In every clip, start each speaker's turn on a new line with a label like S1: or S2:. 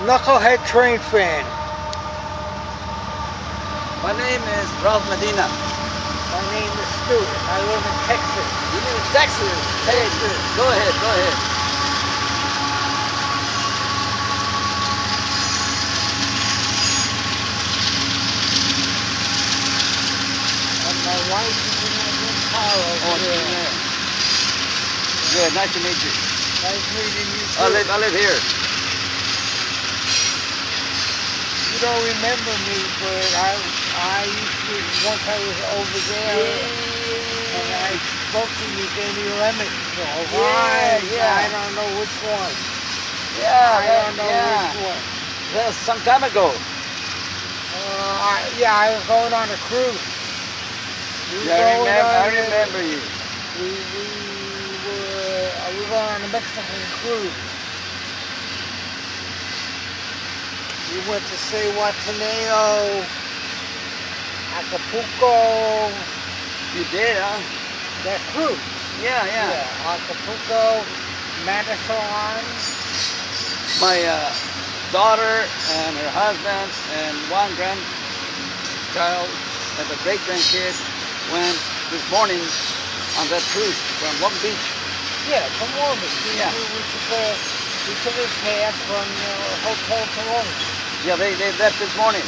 S1: Knucklehead Train fan.
S2: My name is Ralph Medina.
S1: My name is Stuart. I live in Texas.
S2: You live in Texas? Hey, go ahead, go ahead.
S1: And my wife is in the car over there.
S2: Good, nice to meet you.
S1: Nice meeting you too.
S2: I live here.
S1: You don't remember me, but I used to, once I was over there, and I spoke to you, gave me lemons. So I don't know which one. I don't know which one.
S2: That's some time ago.
S1: I was going on a cruise.
S2: I remember you.
S1: We were going on a Mexican cruise. We went to Zihuatanejo, Acapulco.
S2: You did, huh?
S1: That cruise.
S2: Yeah.
S1: Acapulco, Manasquan.
S2: My daughter and her husband and one grandchild and a great-grandkid went this morning on that cruise from Long Beach.
S1: Yeah, from Long Beach.
S2: Yeah.
S1: We took a cab from hotel to Long Beach.
S2: Yeah, they left this morning.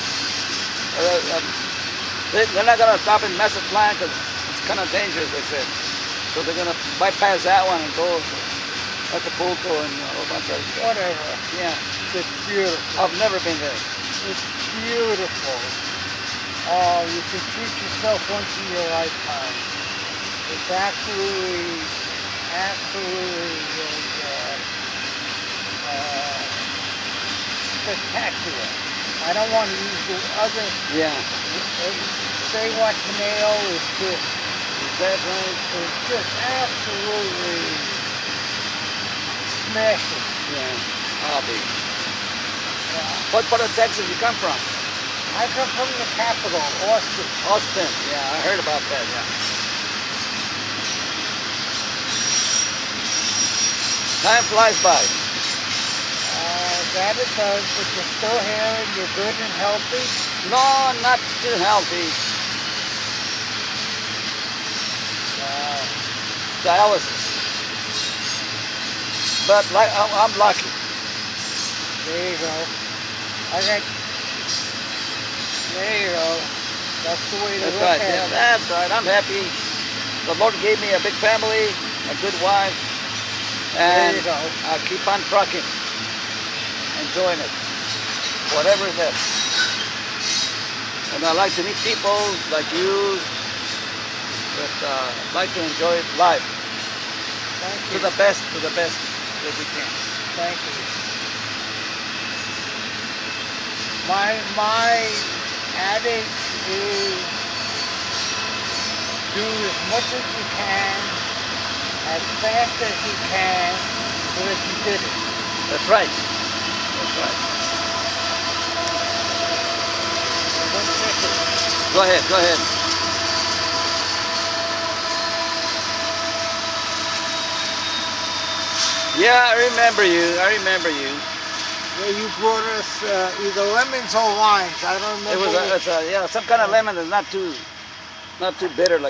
S2: They're not going to stop in Mazatlan because it's kind of dangerous, they said. So they're going to bypass that one and go to Acapulco and a whole bunch of stuff.
S1: Whatever.
S2: Yeah.
S1: It's beautiful.
S2: I've never been there.
S1: It's beautiful. Oh, you can treat yourself once in your lifetime. It's absolutely spectacular. I don't want to use the other.
S2: Yeah.
S1: Zihuatanejo is just.
S2: Is that right?
S1: It's just absolutely smashing.
S2: Yeah. I'll be. What part of Texas you come from?
S1: I come from the capital, Austin.
S2: Austin. Yeah, I heard about that. Yeah. Time flies by.
S1: That it does, but you're still here and you're good and healthy.
S2: No, not too healthy. Dialysis. But like I'm lucky.
S1: There you go. There you go. That's the way to
S2: That's
S1: look
S2: right.
S1: at
S2: Yeah,
S1: it.
S2: that's right. I'm happy. The Lord gave me a big family, a good wife, and
S1: There you go.
S2: I keep on trucking, enjoying it, whatever it is. And I like to meet people like you that like to enjoy life
S1: Thank
S2: to
S1: you.
S2: the best that we can.
S1: Thank you. My adage is do as much as you can, as fast as you can, so that you did it.
S2: That's right. That's right.
S1: 1 second.
S2: Go ahead. Go ahead. Yeah, I remember you. I remember you.
S1: Yeah, you brought us either lemons or limes. I don't remember.
S2: It was some kind of lemon that's not too bitter like.